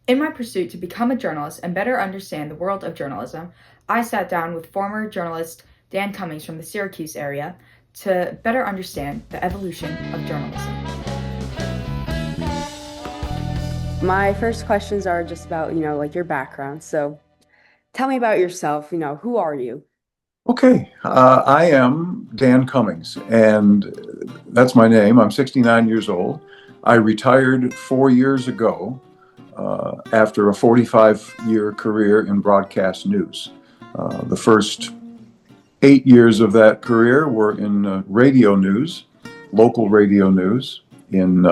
In my pursuit to become a journalist and better understand the world of journalism, I sat down with former journalist Dan Cummings from the Syracuse area to better understand the evolution of journalism. My first questions are just about, like your background. So tell me about yourself. Who are you? Okay, I am Dan Cummings, and that's my name. I'm 69 years old. I retired 4 years ago after a 45-year career in broadcast news. The first 8 years of that career were in radio news, local radio news in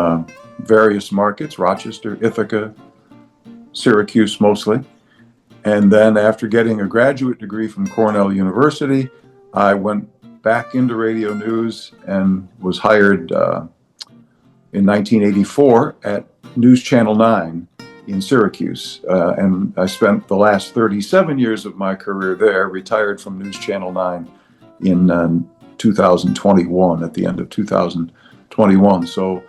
various markets, Rochester, Ithaca, Syracuse mostly. And then after getting a graduate degree from Cornell University, I went back into radio news and was hired in 1984 at News Channel 9 in Syracuse. And I spent the last 37 years of my career there, retired from News Channel 9 in 2021, at the end of 2021. So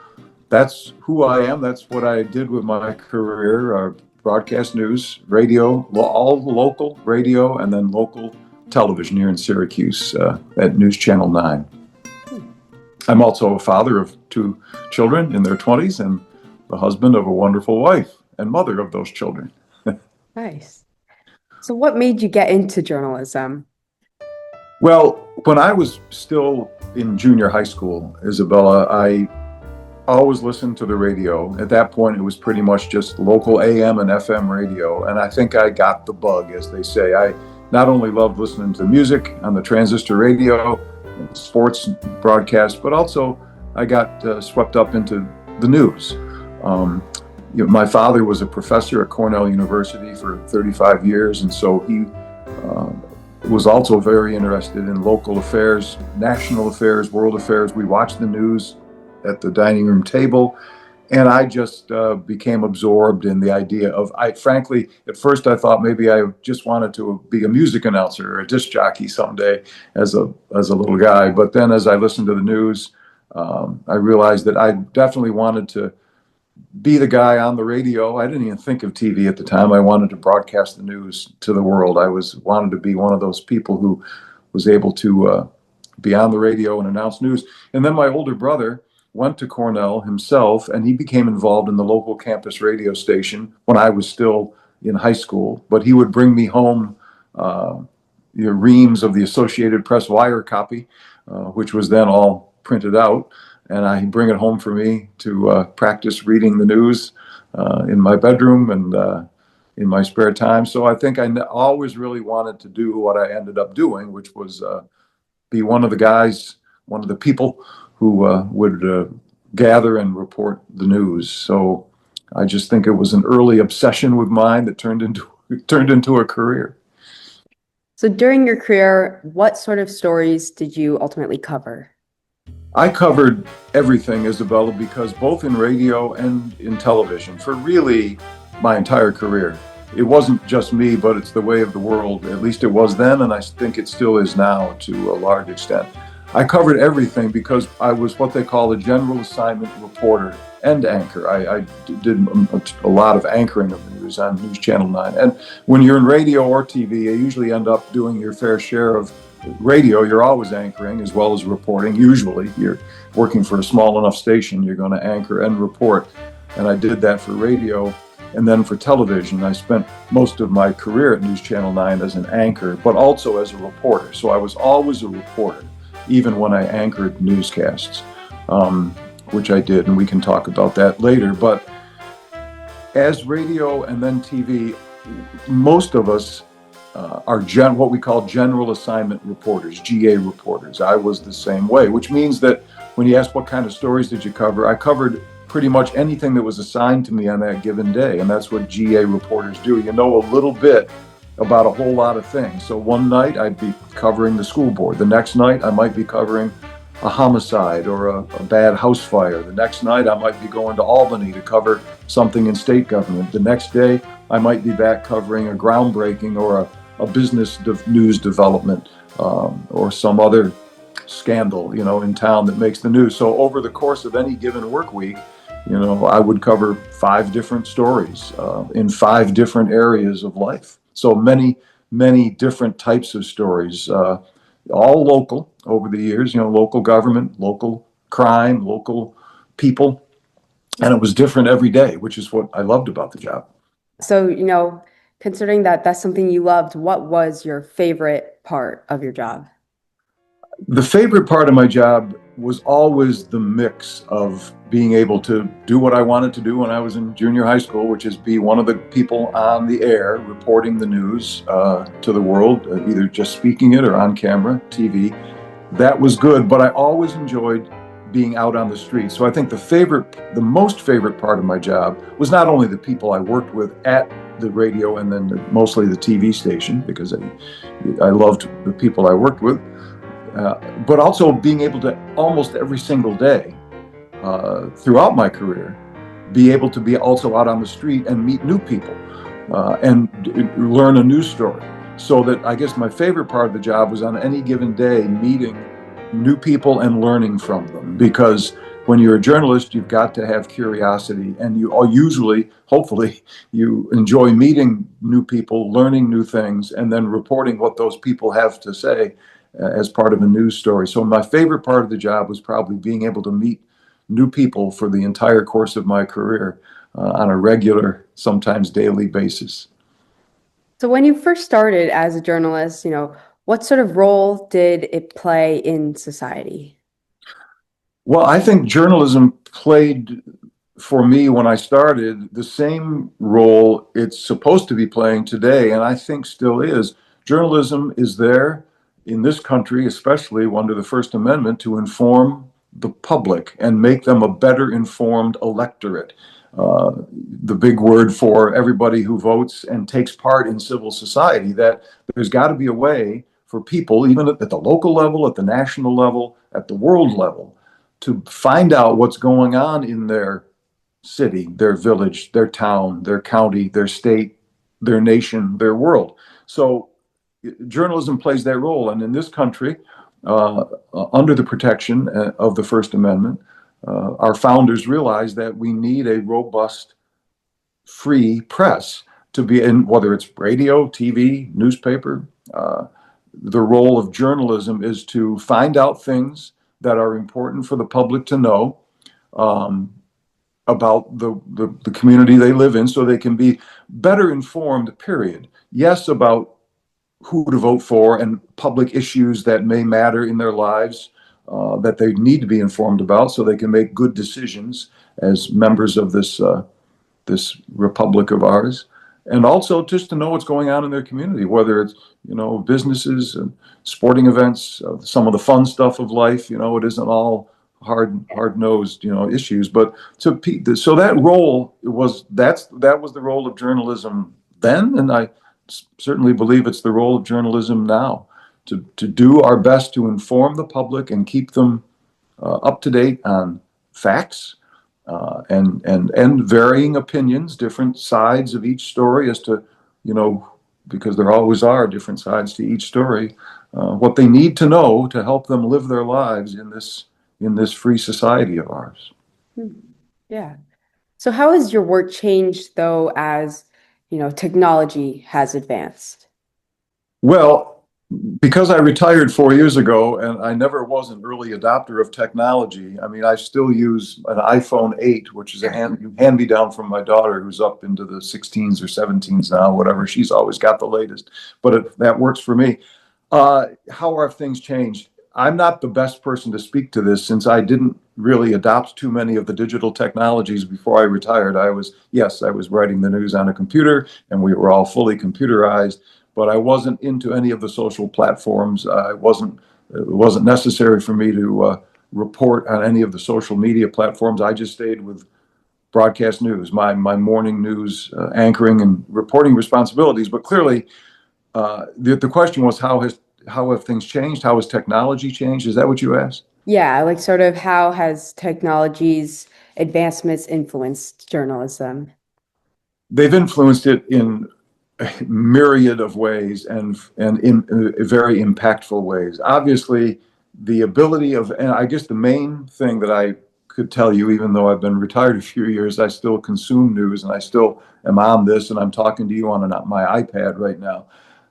that's who I am. That's what I did with my career. Broadcast news, radio, all local radio, and then local television here in Syracuse at News Channel 9. I'm also a father of two children in their 20s and the husband of a wonderful wife and mother of those children. Nice. So what made you get into journalism? Well, when I was still in junior high school, Isabella, I always listened to the radio. At that point, it was pretty much just local AM and FM radio. And I think I got the bug, as they say. I not only loved listening to music on the transistor radio and sports broadcasts, but also I got swept up into the news. My father was a professor at Cornell University for 35 years, and so he was also very interested in local affairs, national affairs, world affairs. We watched the news at the dining room table, and I just became absorbed in the idea of, frankly, at first I thought maybe I just wanted to be a music announcer or a disc jockey someday as a little guy. But then as I listened to the news, I realized that I definitely wanted to be the guy on the radio. I didn't even think of TV at the time. I wanted to broadcast the news to the world. Wanted to be one of those people who was able to be on the radio and announce news. And then my older brother went to Cornell himself, and he became involved in the local campus radio station when I was still in high school. But he would bring me home reams of the Associated Press wire copy, which was then all printed out, and I'd bring it home for me to practice reading the news in my bedroom and in my spare time. So I think I always really wanted to do what I ended up doing, which was be one of the guys, one of the people who would gather and report the news. So I just think it was an early obsession with mine that turned into a career. So during your career, what sort of stories did you ultimately cover? I covered everything, Isabella, because both in radio and in television, for really my entire career, it wasn't just me, but it's the way of the world. At least it was then, and I think it still is now to a large extent. I covered everything because I was what they call a general assignment reporter and anchor. I did a lot of anchoring of the news on News Channel 9. And when you're in radio or TV, you usually end up doing your fair share of radio. You're always anchoring as well as reporting. Usually, you're working for a small enough station, you're going to anchor and report. And I did that for radio. And then for television, I spent most of my career at News Channel 9 as an anchor, but also as a reporter. So I was always a reporter, even when I anchored newscasts, which I did, and we can talk about that later. But as radio and then TV, most of us are what we call general assignment reporters, GA reporters. I was the same way, which means that when you ask what kind of stories did you cover, I covered pretty much anything that was assigned to me on that given day. And that's what GA reporters do. You know a little bit about a whole lot of things. So one night I'd be covering the school board. The next night I might be covering a homicide or a bad house fire. The next night I might be going to Albany to cover something in state government. The next day I might be back covering a groundbreaking or a business news development or some other scandal, in town that makes the news. So over the course of any given work week, I would cover 5 different stories in 5 different areas of life. So many different types of stories, all local over the years, local government, local crime, local people. And it was different every day, which is what I loved about the job. So, considering that that's something you loved, what was your favorite part of your job? The favorite part of my job was always the mix of being able to do what I wanted to do when I was in junior high school, which is be one of the people on the air reporting the news to the world, either just speaking it or on camera, TV. That was good, but I always enjoyed being out on the street. So I think the most favorite part of my job was not only the people I worked with at the radio and then mostly the TV station, because I loved the people I worked with, but also being able to almost every single day throughout my career be able to be also out on the street and meet new people and learn a new story. So that I guess my favorite part of the job was on any given day meeting new people and learning from them. Because when you're a journalist, you've got to have curiosity, and you all usually, hopefully, you enjoy meeting new people, learning new things, and then reporting what those people have to say as part of a news story. So my favorite part of the job was probably being able to meet new people for the entire course of my career on a regular, sometimes daily basis. So, when you first started as a journalist, what sort of role did it play in society? Well, I think journalism played for me when I started the same role it's supposed to be playing today, and I think still is. Journalism is there in this country, especially under the First Amendment, to inform the public and make them a better informed electorate. The big word for everybody who votes and takes part in civil society, that there's got to be a way for people, even at the local level, at the national level, at the world level, to find out what's going on in their city, their village, their town, their county, their state, their nation, their world. So journalism plays that role. And in this country, under the protection of the First Amendment, our founders realized that we need a robust, free press to be in, whether it's radio, TV, newspaper. The role of journalism is to find out things that are important for the public to know, about the community they live in, so they can be better informed, period. Yes, about who to vote for and public issues that may matter in their lives, that they need to be informed about so they can make good decisions as members of this republic of ours. And also just to know what's going on in their community, whether it's, businesses and sporting events, some of the fun stuff of life. It isn't all hard-nosed, issues. But so that role that was the role of journalism then, and I certainly believe it's the role of journalism now, to do our best to inform the public and keep them up to date on facts, and varying opinions, different sides of each story as to, because there always are different sides to each story, what they need to know to help them live their lives in this free society of ours. Hmm. Yeah. So, how has your work changed, though, as technology has advanced? Well, because I retired 4 years ago and I never was an early adopter of technology. I mean, I still use an iPhone 8, which is a hand me down from my daughter, who's up into the 16s or 17s now, whatever. She's always got the latest, but that works for me. How have things changed? I'm not the best person to speak to this, since I didn't really adopt too many of the digital technologies before I retired. I was writing the news on a computer, and we were all fully computerized, but I wasn't into any of the social platforms. It wasn't necessary for me to report on any of the social media platforms. I just stayed with broadcast news, my morning news anchoring and reporting responsibilities. But clearly, the question was, how have things changed? How has technology changed? Is that what you asked? Yeah, like sort of how has technology's advancements influenced journalism? They've influenced it in a myriad of ways, and in very impactful ways. Obviously, the ability of, and I guess the main thing that I could tell you, even though I've been retired a few years, I still consume news and I still am on this, and I'm talking to you on my iPad right now.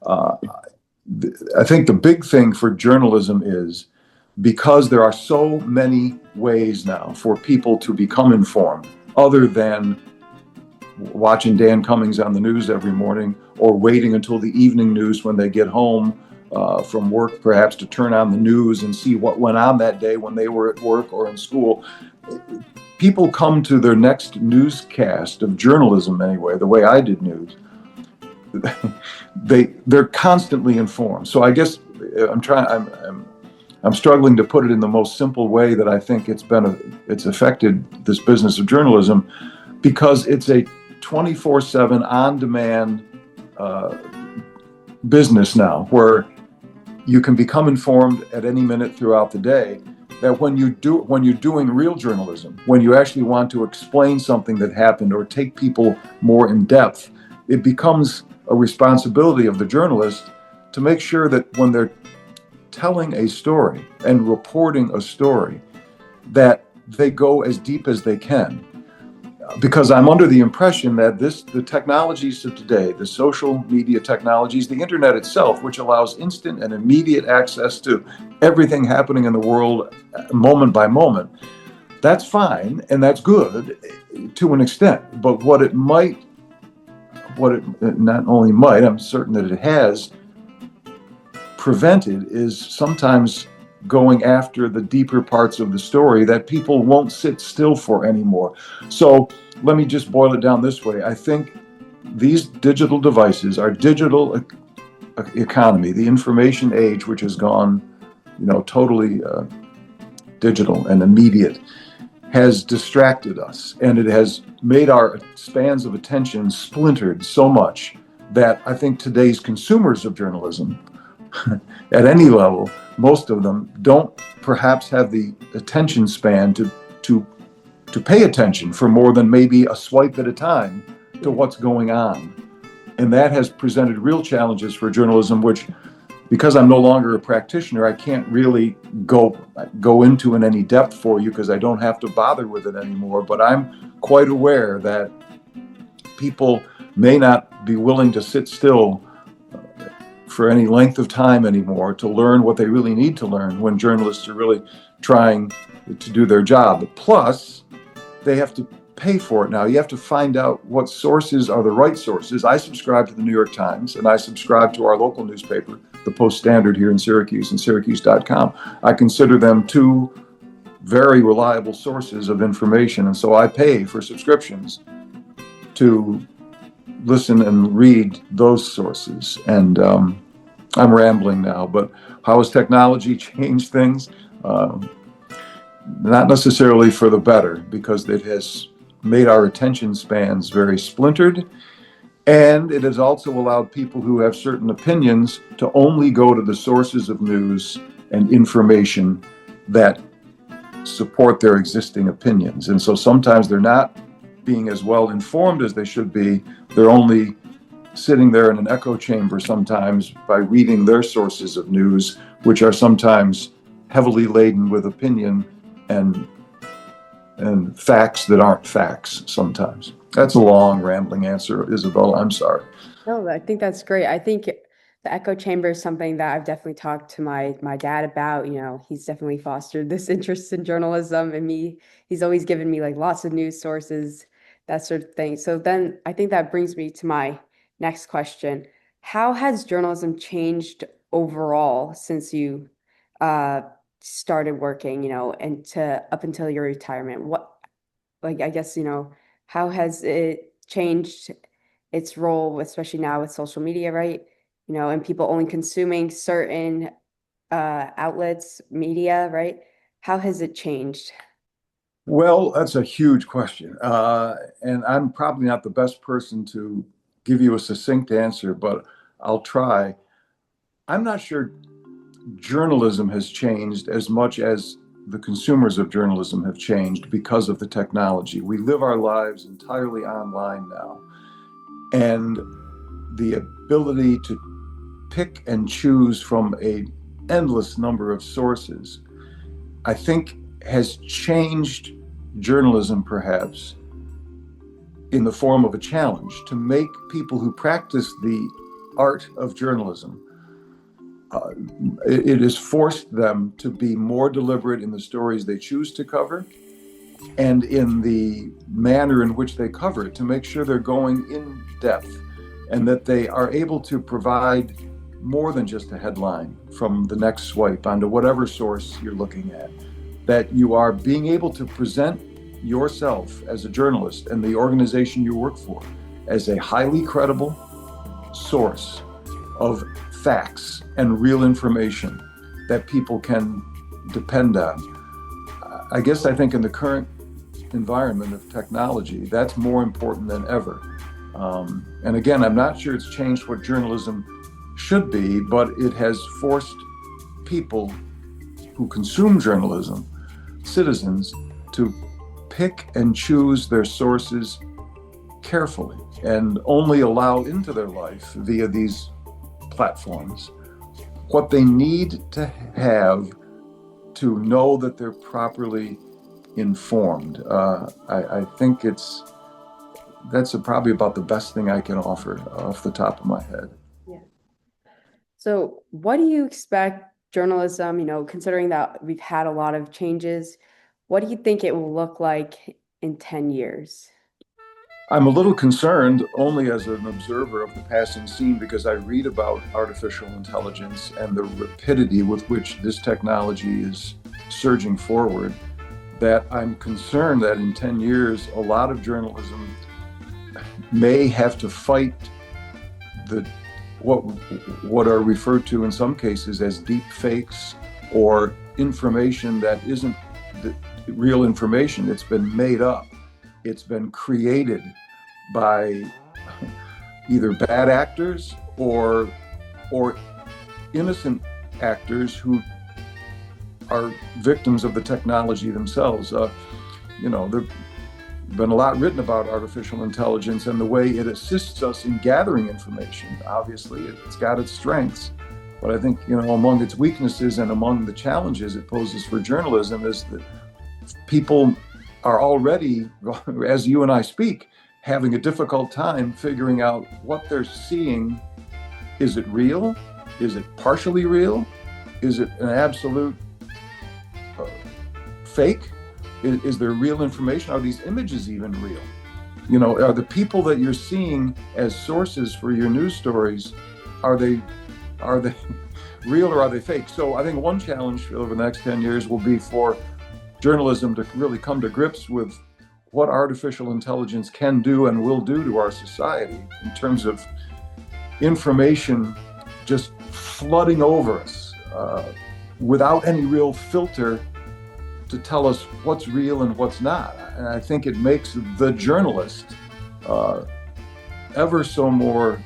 Uh, I think the big thing for journalism is because there are so many ways now for people to become informed, other than watching Dan Cummings on the news every morning or waiting until the evening news when they get home from work, perhaps to turn on the news and see what went on that day when they were at work or in school. People come to their next newscast of journalism anyway, the way I did news. They're constantly informed. So I guess I'm struggling to put it in the most simple way that I think it's affected this business of journalism, because it's a 24/7 on-demand business now, where you can become informed at any minute throughout the day. That when you're doing real journalism, when you actually want to explain something that happened or take people more in depth, it becomes a responsibility of the journalist to make sure that when they're telling a story and reporting a story, that they go as deep as they can. Because I'm under the impression that the technologies of today, the social media technologies, the internet itself, which allows instant and immediate access to everything happening in the world moment by moment, that's fine and that's good to an extent. But what it not only might, I'm certain that it has prevented, is sometimes going after the deeper parts of the story that people won't sit still for anymore. So let me just boil it down this way. I think these digital devices, our digital economy, the information age, which has gone, totally digital and immediate, has distracted us, and it has made our spans of attention splintered so much that I think today's consumers of journalism at any level, most of them don't perhaps have the attention span to pay attention for more than maybe a swipe at a time to what's going on. And that has presented real challenges for journalism, which, because I'm no longer a practitioner, I can't really go into in any depth for you, because I don't have to bother with it anymore. But I'm quite aware that people may not be willing to sit still for any length of time anymore to learn what they really need to learn when journalists are really trying to do their job. Plus, they have to pay for it now. You have to find out what sources are the right sources. I subscribe to the New York Times, and I subscribe to our local newspaper, the Post-Standard here in Syracuse, and Syracuse.com. I consider them two very reliable sources of information, and so I pay for subscriptions to listen and read those sources. And I'm rambling now, but how has technology changed things? Not necessarily for the better, because it has made our attention spans very splintered, and it has also allowed people who have certain opinions to only go to the sources of news and information that support their existing opinions. And so sometimes they're not being as well informed as they should be. They're only sitting there in an echo chamber sometimes by reading their sources of news, which are sometimes heavily laden with opinion and facts that aren't facts sometimes. That's a long, rambling answer, Isabella. I'm sorry. No, I think that's great. I think the echo chamber is something that I've definitely talked to my dad about. He's definitely fostered this interest in journalism, and he's always given me like lots of news sources, that sort of thing. So then I think that brings me to my next question. How has journalism changed overall since you started working, and up until your retirement? How has it changed its role, especially now with social media, right? And people only consuming certain outlets, media, right? How has it changed? Well, that's a huge question. And I'm probably not the best person to give you a succinct answer, but I'll try. I'm not sure journalism has changed as much as the consumers of journalism have changed because of the technology. We live our lives entirely online now. And the ability to pick and choose from an endless number of sources, I think, has changed journalism, perhaps, in the form of a challenge to make people who practice the art of journalism, it has forced them to be more deliberate in the stories they choose to cover and in the manner in which they cover it, to make sure they're going in depth and that they are able to provide more than just a headline from the next swipe onto whatever source you're looking at, that you are being able to present yourself as a journalist and the organization you work for as a highly credible source of facts and real information that people can depend on. I think in the current environment of technology, that's more important than ever. And again, I'm not sure it's changed what journalism should be, but it has forced people who consume journalism, citizens, to pick and choose their sources carefully and only allow into their life via these platforms what they need to have to know that they're properly informed. I think that's probably about the best thing I can offer off the top of my head. Yeah. So what do you expect journalism, considering that we've had a lot of changes, what do you think it will look like in 10 years? I'm a little concerned only as an observer of the passing scene, because I read about artificial intelligence and the rapidity with which this technology is surging forward, that I'm concerned that in 10 years, a lot of journalism may have to fight what are referred to in some cases as deep fakes, or information that isn't the real information. It's been made up. It's been created by either bad actors or innocent actors who are victims of the technology themselves. There's been a lot written about artificial intelligence and the way it assists us in gathering information. Obviously, it's got its strengths, but I think, among its weaknesses and among the challenges it poses for journalism is that people are already, as you and I speak, having a difficult time figuring out what they're seeing. Is it real? Is it partially real? Is it an absolute fake? Is there real information? Are these images even real? Are the people that you're seeing as sources for your news stories, are they real or are they fake? So I think one challenge over the next 10 years will be for journalism to really come to grips with what artificial intelligence can do and will do to our society in terms of information just flooding over us without any real filter to tell us what's real and what's not. And I think it makes the journalist ever so more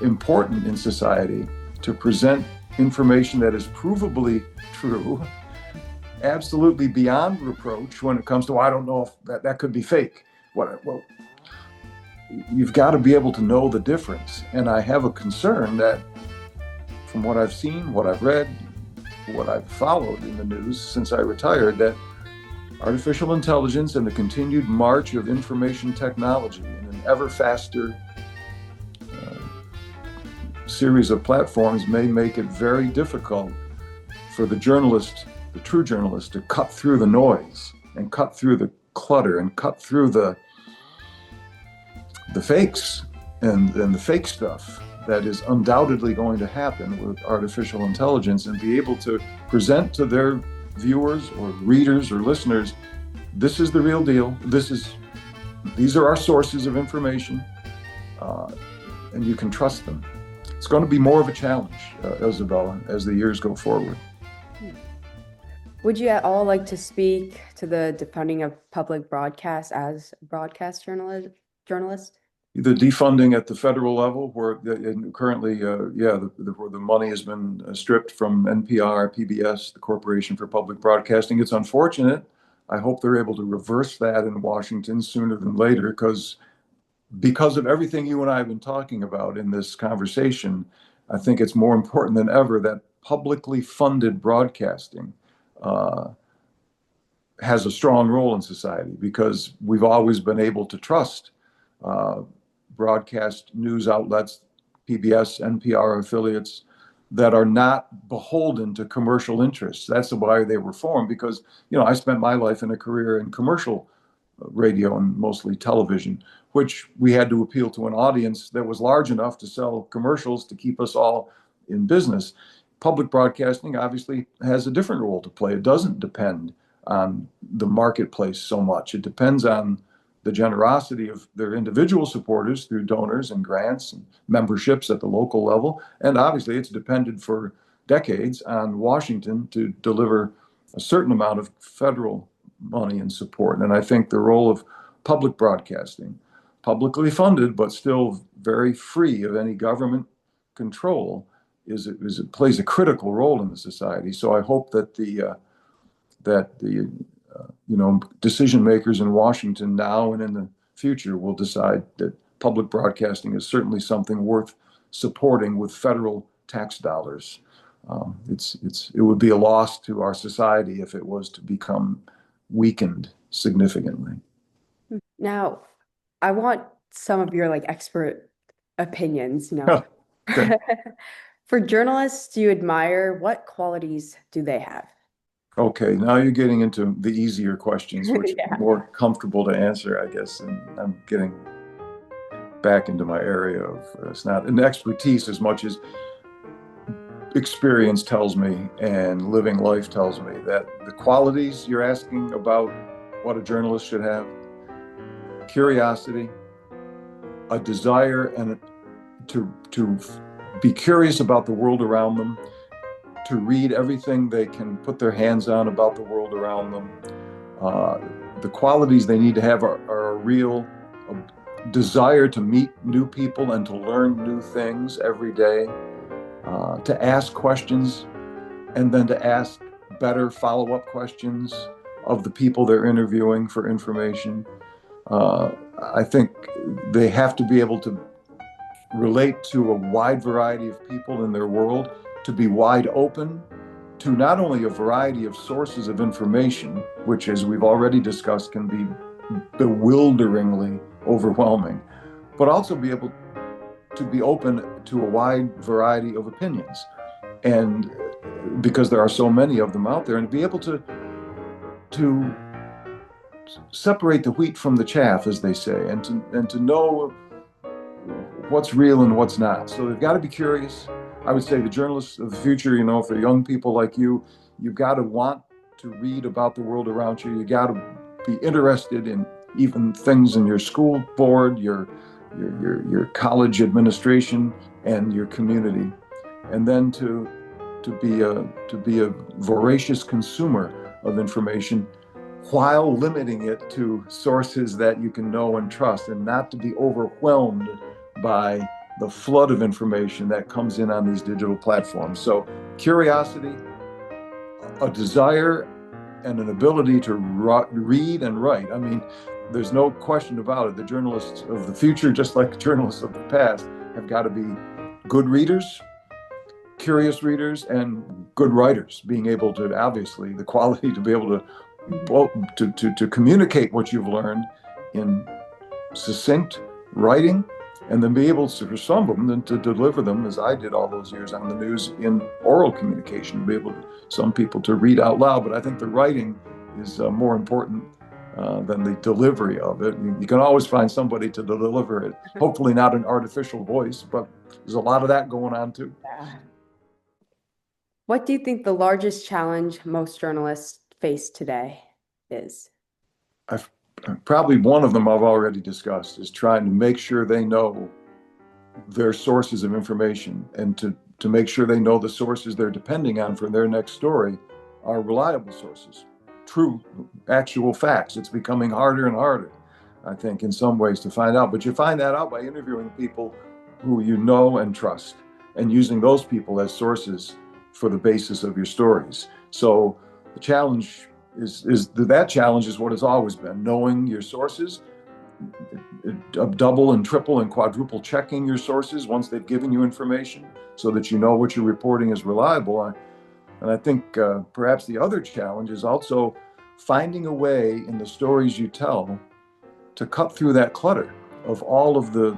important in society to present information that is provably true, absolutely beyond reproach when it comes to, I don't know if that could be fake. Well, you've got to be able to know the difference. And I have a concern that from what I've seen, what I've read, what I've followed in the news since I retired, that artificial intelligence and the continued march of information technology in an ever faster series of platforms may make it very difficult for the journalist, the true journalist, to cut through the noise and cut through the clutter and cut through the fakes and the fake stuff that is undoubtedly going to happen with artificial intelligence, and be able to present to their viewers or readers or listeners, this is the real deal. These are our sources of information, and you can trust them. It's going to be more of a challenge, Isabella, as the years go forward. Would you at all like to speak to the defunding of public broadcast as broadcast journalist? The defunding at the federal level, where currently, where the money has been stripped from NPR, PBS, the Corporation for Public Broadcasting. It's unfortunate. I hope they're able to reverse that in Washington sooner than later, because of everything you and I have been talking about in this conversation. I think it's more important than ever that publicly funded broadcasting has a strong role in society because we've always been able to trust uh, broadcast news outlets, PBS, NPR affiliates that are not beholden to commercial interests. That's why they were formed because, I spent my life in a career in commercial radio and mostly television, which we had to appeal to an audience that was large enough to sell commercials to keep us all in business. Public broadcasting obviously has a different role to play. It doesn't depend on the marketplace so much. It depends on the generosity of their individual supporters through donors and grants and memberships at the local level. And obviously, it's depended for decades on Washington to deliver a certain amount of federal money and support. And I think the role of public broadcasting, publicly funded, but still very free of any government control, it plays a critical role in the society. So I hope that the decision makers in Washington now and in the future will decide that public broadcasting is certainly something worth supporting with federal tax dollars. It would be a loss to our society if it was to become weakened significantly. Now, I want some of your expert opinions, you know. Okay. For journalists you admire, what qualities do they have? Okay, now you're getting into the easier questions, which Yeah. are more comfortable to answer, I guess. And I'm getting back into my area of it's not an expertise as much as experience tells me and living life tells me that the qualities you're asking about what a journalist should have: curiosity, a desire and to be curious about the world around them, to read everything they can put their hands on about the world around them. The qualities they need to have are a real desire to meet new people and to learn new things every day, to ask questions and then to ask better follow-up questions of the people they're interviewing for information. I think they have to be able to relate to a wide variety of people in their world, to be wide open to not only a variety of sources of information, which, as we've already discussed, can be bewilderingly overwhelming, but also be able to be open to a wide variety of opinions. And because there are so many of them out there, and to be able to separate the wheat from the chaff, as they say, and to know what's real and what's not. So they've got to be curious. I would say the journalists of the future, if they're young people like you've got to want to read about the world around you. You got to be interested in even things in your school board, your college administration, and your community, and then to be a voracious consumer of information, while limiting it to sources that you can know and trust, and not to be overwhelmed by the flood of information that comes in on these digital platforms. So curiosity, a desire, and an ability to read and write. I mean, there's no question about it. The journalists of the future, just like journalists of the past, have got to be good readers, curious readers, and good writers, being able to, obviously, the quality to be able to communicate what you've learned in succinct writing, and then be able to, for some of them, then to deliver them, as I did all those years on the news, in oral communication, be able to, some people to read out loud. But I think the writing is more important than the delivery of it. You can always find somebody to deliver it, hopefully not an artificial voice, but there's a lot of that going on too. Yeah. What do you think the largest challenge most journalists face today is? Probably one of them I've already discussed is trying to make sure they know their sources of information, and to make sure they know the sources they're depending on for their next story are reliable sources, true, actual facts. It's becoming harder and harder, I think, in some ways to find out. But you find that out by interviewing people who you know and trust, and using those people as sources for the basis of your stories. So the challenge that challenge is what it's always been: knowing your sources, double and triple and quadruple checking your sources once they've given you information, so that you know what you're reporting is reliable. And I think perhaps the other challenge is also finding a way in the stories you tell to cut through that clutter of all of the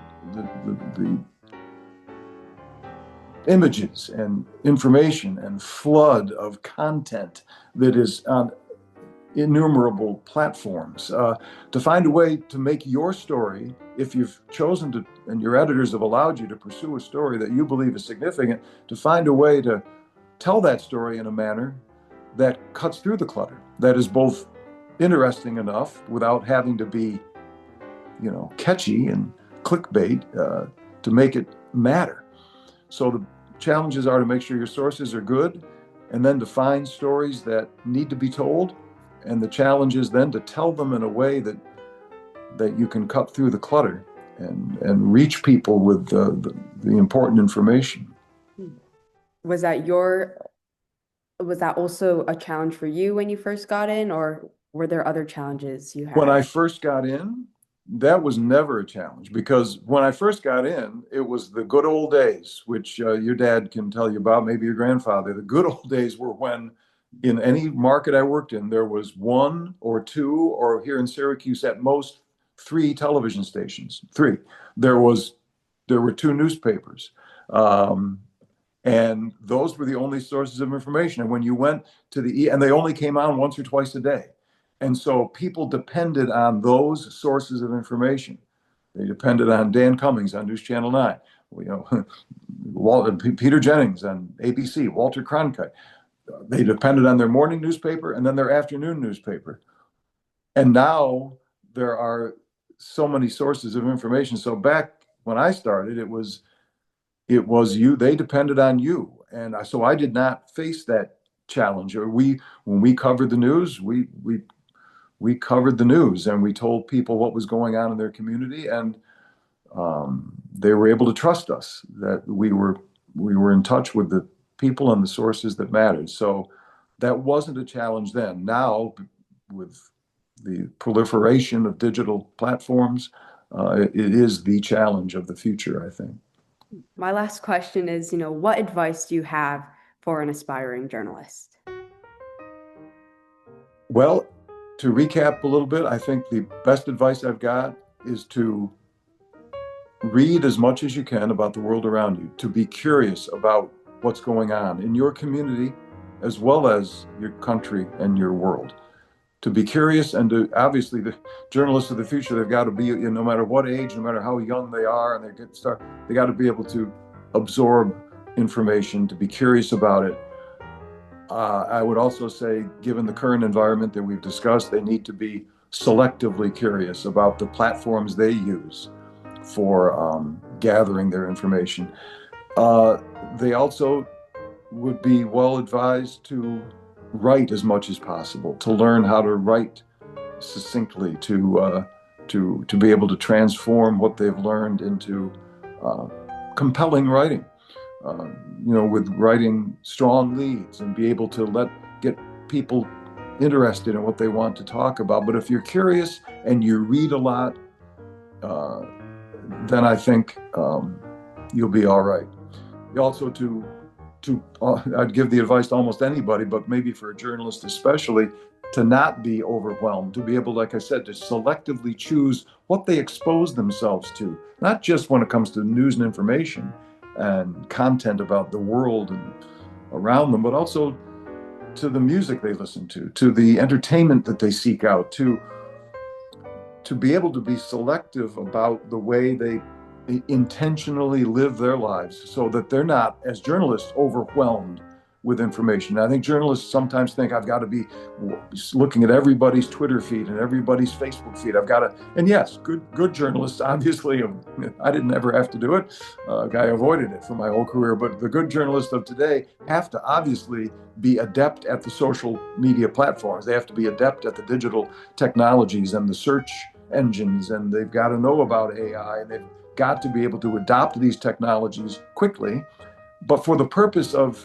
images and information and flood of content that is on innumerable platforms, to find a way to make your story, if you've chosen to, and your editors have allowed you to pursue a story that you believe is significant, to find a way to tell that story in a manner that cuts through the clutter, that is both interesting enough without having to be, catchy and clickbait, to make it matter. So the challenges are to make sure your sources are good, and then to find stories that need to be told. And the challenge is then to tell them in a way that you can cut through the clutter and reach people with the important information. Was that also a challenge for you when you first got in, or were there other challenges you had? When I first got in, that was never a challenge, because when I first got in, it was the good old days, which your dad can tell you about, maybe your grandfather. The good old days were when, in any market I worked in, there was one or two, or here in Syracuse at most, 3 television stations. 3. There were 2 newspapers. And those were the only sources of information. And when you went to and they only came on once or twice a day. And so people depended on those sources of information. They depended on Dan Cummings on News Channel 9, Peter Jennings on ABC, Walter Cronkite. They depended on their morning newspaper and then their afternoon newspaper. And now there are so many sources of information. So back when I started, it was you. They depended on you, and so I did not face that challenge. When we covered the news, we covered the news, and we told people what was going on in their community, and they were able to trust us that we were in touch with the people and the sources that mattered. So that wasn't a challenge then. Now, with the proliferation of digital platforms, it is the challenge of the future, I think. My last question is, what advice do you have for an aspiring journalist? Well, to recap a little bit, I think the best advice I've got is to read as much as you can about the world around you, to be curious about what's going on in your community as well as your country and your world. To be curious, and to, obviously, the journalists of the future, they've got to be, no matter what age, no matter how young they are, and they got to be able to absorb information, to be curious about it. I would also say, given the current environment that we've discussed, they need to be selectively curious about the platforms they use for gathering their information. They also would be well advised to write as much as possible, to learn how to write succinctly, to be able to transform what they've learned into compelling writing, with writing strong leads, and be able to get people interested in what they want to talk about. But if you're curious and you read a lot, then I think you'll be all right. Also, I'd give the advice to almost anybody, but maybe for a journalist especially, to not be overwhelmed, to be able, like I said, to selectively choose what they expose themselves to, not just when it comes to news and information and content about the world and around them, but also to the music they listen to the entertainment that they seek out, to be able to be selective about the way they intentionally live their lives, so that they're not, as journalists, overwhelmed with information. I think journalists sometimes think, I've got to be looking at everybody's Twitter feed and everybody's Facebook feed. And yes, good journalists, obviously, I didn't ever have to do it. I avoided it for my whole career, but the good journalists of today have to obviously be adept at the social media platforms. They have to be adept at the digital technologies and the search engines, and they've got to know about AI, and they've got to be able to adopt these technologies quickly, but for the purpose of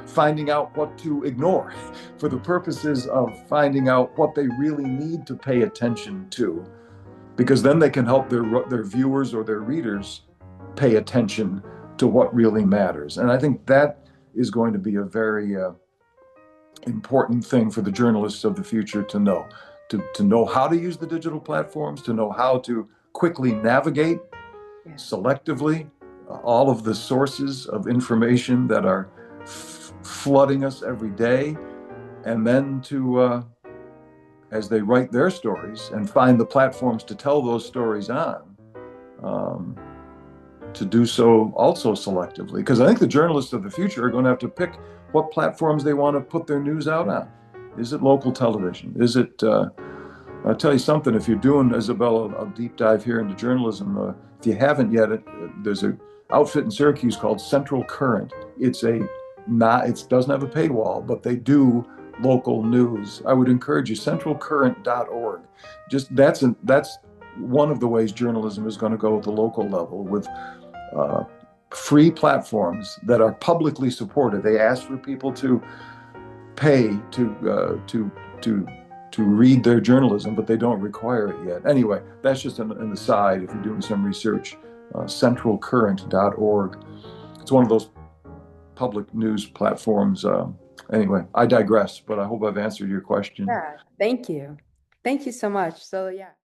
finding out what to ignore, for the purposes of finding out what they really need to pay attention to, because then they can help their viewers or their readers pay attention to what really matters. And I think that is going to be a very important thing for the journalists of the future to know. To know how to use the digital platforms, to know how to quickly navigate Yeah. selectively all of the sources of information that are flooding us every day, and then to, as they write their stories and find the platforms to tell those stories on, um, to do so also selectively. Because I think the journalists of the future are going to have to pick what platforms they want to put their news out on. Is it local television? Is it, I'll tell you something, if you're doing, Isabella, a deep dive here into journalism, if you haven't yet, there's an outfit in Syracuse called Central Current. It's not, it doesn't have a paywall, but they do local news. I would encourage you, centralcurrent.org. Just that's one of the ways journalism is going to go at the local level, with uh, free platforms that are publicly supported. They ask for people to pay to read their journalism, but they don't require it yet. Anyway, that's just an aside. If you're doing some research, centralcurrent.org. It's one of those public news platforms. Anyway, I digress, but I hope I've answered your question. Yeah, thank you. Thank you so much. So yeah.